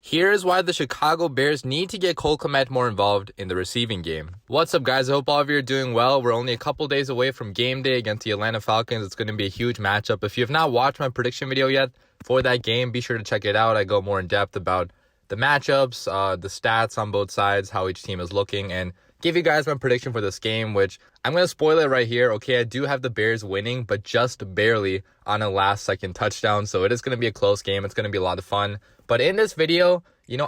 Here is why the Chicago Bears need to get Cole Kmet more involved in the receiving game. What's up, guys? I hope all of you are doing well. We're only a couple days away from game day against the Atlanta Falcons. It's going to be a huge matchup. If you have not watched my prediction video yet for that game, be sure to check it out. I go more in depth about the matchups, the stats on both sides, how each team is looking, and give you guys my prediction for this game, which I'm going to spoil it right here. Okay, I do have the Bears winning, but just barely on a last-second touchdown, so it is going to be a close game. It's going to be a lot of fun. But in this video,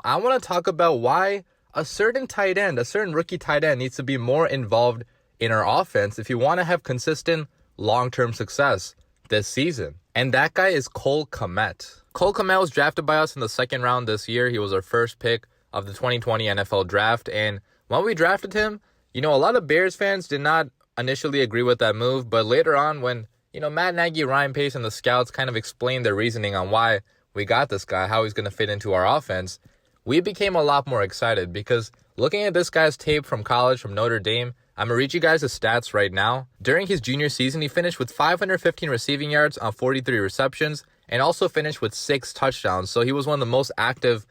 I want to talk about why a certain tight end, a certain rookie tight end needs to be more involved in our offense if you want to have consistent long-term success this season. And that guy is Cole Kmet. Cole Kmet was drafted by us in the second round this year. He was our first pick of the 2020 NFL draft. And when we drafted him, a lot of Bears fans did not initially agree with that move. But later on, when, Matt Nagy, Ryan Pace, and the scouts kind of explained their reasoning on why we got this guy, how he's going to fit into our offense, we became a lot more excited because looking at this guy's tape from college, from Notre Dame, I'm going to read you guys his stats right now. During his junior season, he finished with 515 receiving yards on 43 receptions and also finished with 6 touchdowns. So he was one of the most active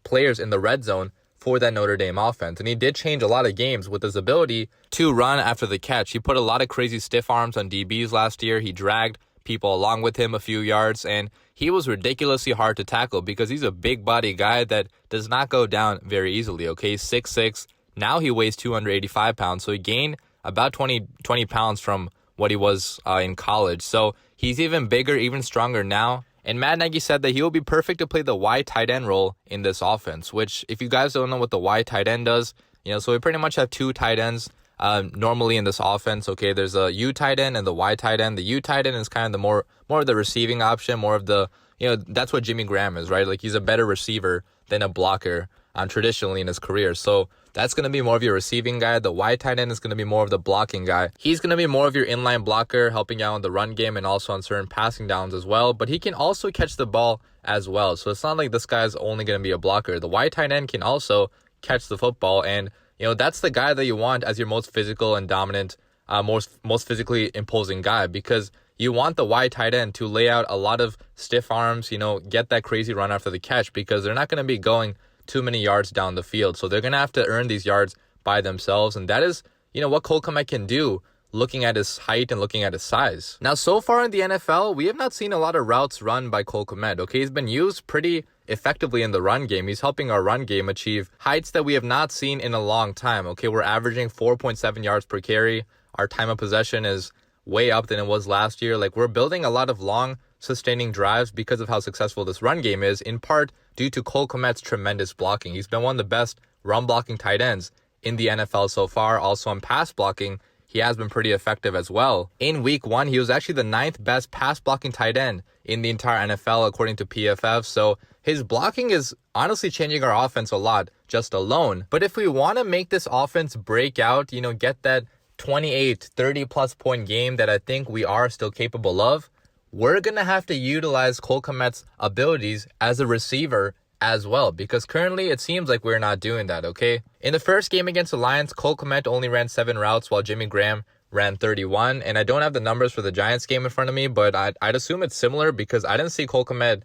players in the red zone for that Notre Dame offense. And he did change a lot of games with his ability to run after the catch. He put a lot of crazy stiff arms on DBs last year. He dragged people along with him a few yards, and he was ridiculously hard to tackle because he's a big body guy that does not go down very easily. Okay, he's 6'6". Now he weighs 285 pounds, so he gained about 20 pounds from what he was in college. So he's even bigger, even stronger now. And Matt Nagy said that he will be perfect to play the wide tight end role in this offense, which if you guys don't know what the wide tight end does, so we pretty much have 2 tight ends normally in this offense. Okay, there's a U tight end and the Y tight end. The U tight end is kind of the more of the receiving option, more of the, that's what Jimmy Graham is, right? Like he's a better receiver than a blocker traditionally in his career. So that's going to be more of your receiving guy. The Y tight end is going to be more of the blocking guy. He's going to be more of your inline blocker, helping out on the run game and also on certain passing downs as well. But he can also catch the ball as well. So it's not like this guy's only going to be a blocker. The Y tight end can also catch the football, and that's the guy that you want as your most physical and dominant, most physically imposing guy, because you want the wide tight end to lay out a lot of stiff arms, get that crazy run after the catch, because they're not going to be going too many yards down the field. So they're going to have to earn these yards by themselves. And that is, what Cole Kmet can do, looking at his height and looking at his size. Now, so far in the NFL, we have not seen a lot of routes run by Cole Kmet. Okay, he's been used pretty effectively in the run game. He's helping our run game achieve heights that we have not seen in a long time. Okay, we're averaging 4.7 yards per carry. Our time of possession is way up than it was last year. Like, we're building a lot of long sustaining drives because of how successful this run game is, in part due to Cole Kmet's tremendous blocking. He's been one of the best run blocking tight ends in the NFL so far. Also in pass blocking, he has been pretty effective as well. In week 1, he was actually the 9th best pass blocking tight end in the entire NFL, according to PFF. So his blocking is honestly changing our offense a lot just alone. But if we want to make this offense break out, get that 28, 30 plus point game that I think we are still capable of, we're going to have to utilize Cole Kmet's abilities as a receiver as well, because currently it seems like we're not doing that, okay? In the first game against the Lions, Cole Kmet only ran 7 routes while Jimmy Graham ran 31, and I don't have the numbers for the Giants game in front of me, but I'd assume it's similar because I didn't see Cole Kmet,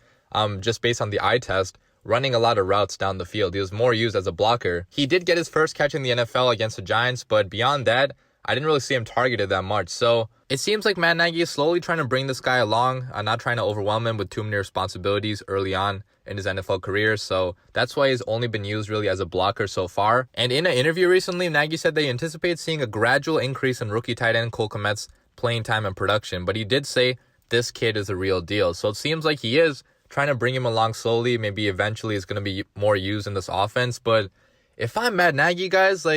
just based on the eye test, running a lot of routes down the field. He was more used as a blocker. He did get his first catch in the NFL against the Giants, but beyond that, I didn't really see him targeted that much. So it seems like Matt Nagy is slowly trying to bring this guy along, not trying to overwhelm him with too many responsibilities early on in his NFL career. So that's why he's only been used really as a blocker so far. And in an interview recently, Nagy said they anticipate seeing a gradual increase in rookie tight end Cole Kmet's playing time and production. But he did say this kid is a real deal. So it seems like he is trying to bring him along slowly. Maybe eventually it's going to be more used in this offense. But if I'm Matt Nagy, guys,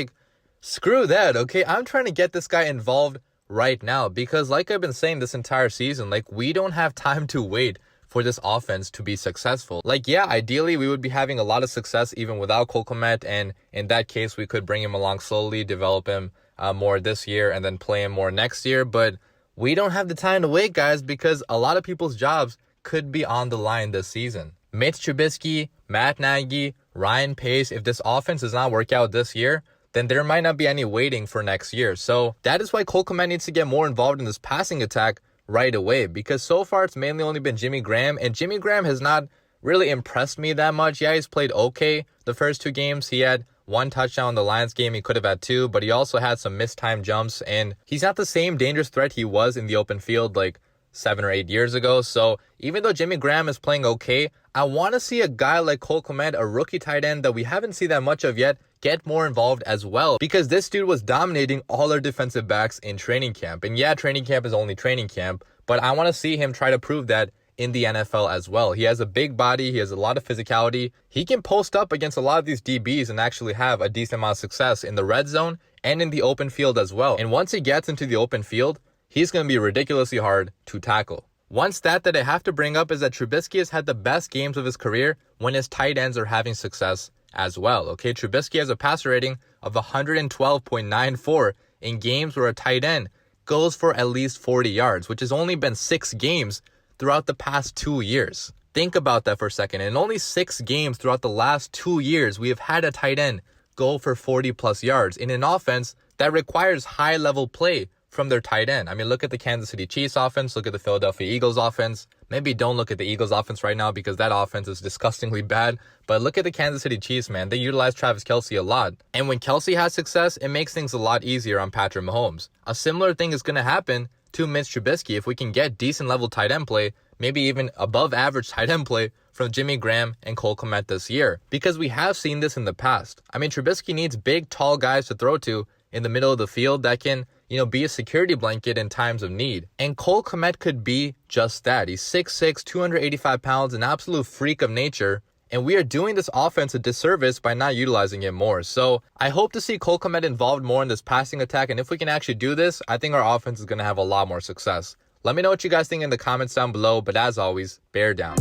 screw that, okay? I'm trying to get this guy involved right now because, like I've been saying this entire season, we don't have time to wait for this offense to be successful. Yeah, ideally, we would be having a lot of success even without Cole Kmet, and in that case, we could bring him along slowly, develop him more this year, and then play him more next year. But we don't have the time to wait, guys, because a lot of people's jobs could be on the line this season. Mitch Trubisky, Matt Nagy, Ryan Pace, if this offense does not work out this year, then there might not be any waiting for next year. So that is why Cole Kmet needs to get more involved in this passing attack right away, because so far it's mainly only been Jimmy Graham, and Jimmy Graham has not really impressed me that much. Yeah, he's played okay the first 2 games. He had 1 touchdown in the Lions game. He could have had 2, but he also had some missed time jumps, and he's not the same dangerous threat he was in the open field like 7 or 8 years ago. So even though Jimmy Graham is playing okay, I want to see a guy like Cole Kmet, a rookie tight end that we haven't seen that much of yet, get more involved as well, because this dude was dominating all our defensive backs in training camp. And yeah, training camp is only training camp, but I want to see him try to prove that in the NFL as well. He has a big body. He has a lot of physicality. He can post up against a lot of these DBs and actually have a decent amount of success in the red zone and in the open field as well. And once he gets into the open field, he's going to be ridiculously hard to tackle. One stat that I have to bring up is that Trubisky has had the best games of his career when his tight ends are having success as well. Okay, Trubisky has a passer rating of 112.94 in games where a tight end goes for at least 40 yards, which has only been 6 games throughout the past 2 years. Think about that for a second. In only 6 games throughout the last 2 years, we have had a tight end go for 40 plus yards in an offense that requires high level play from their tight end. I mean, look at the Kansas City Chiefs offense, look at the Philadelphia Eagles offense. Maybe don't look at the Eagles offense right now because that offense is disgustingly bad. But look at the Kansas City Chiefs, man. They utilize Travis Kelce a lot. And when Kelce has success, it makes things a lot easier on Patrick Mahomes. A similar thing is going to happen to Mitch Trubisky if we can get decent level tight end play, maybe even above average tight end play from Jimmy Graham and Cole Kmet this year. Because we have seen this in the past. I mean, Trubisky needs big, tall guys to throw to in the middle of the field that can, be a security blanket in times of need. And Cole Kmet could be just that. He's 6'6", 285 pounds, an absolute freak of nature. And we are doing this offense a disservice by not utilizing it more. So I hope to see Cole Kmet involved more in this passing attack. And if we can actually do this, I think our offense is going to have a lot more success. Let me know what you guys think in the comments down below. But as always, bear down.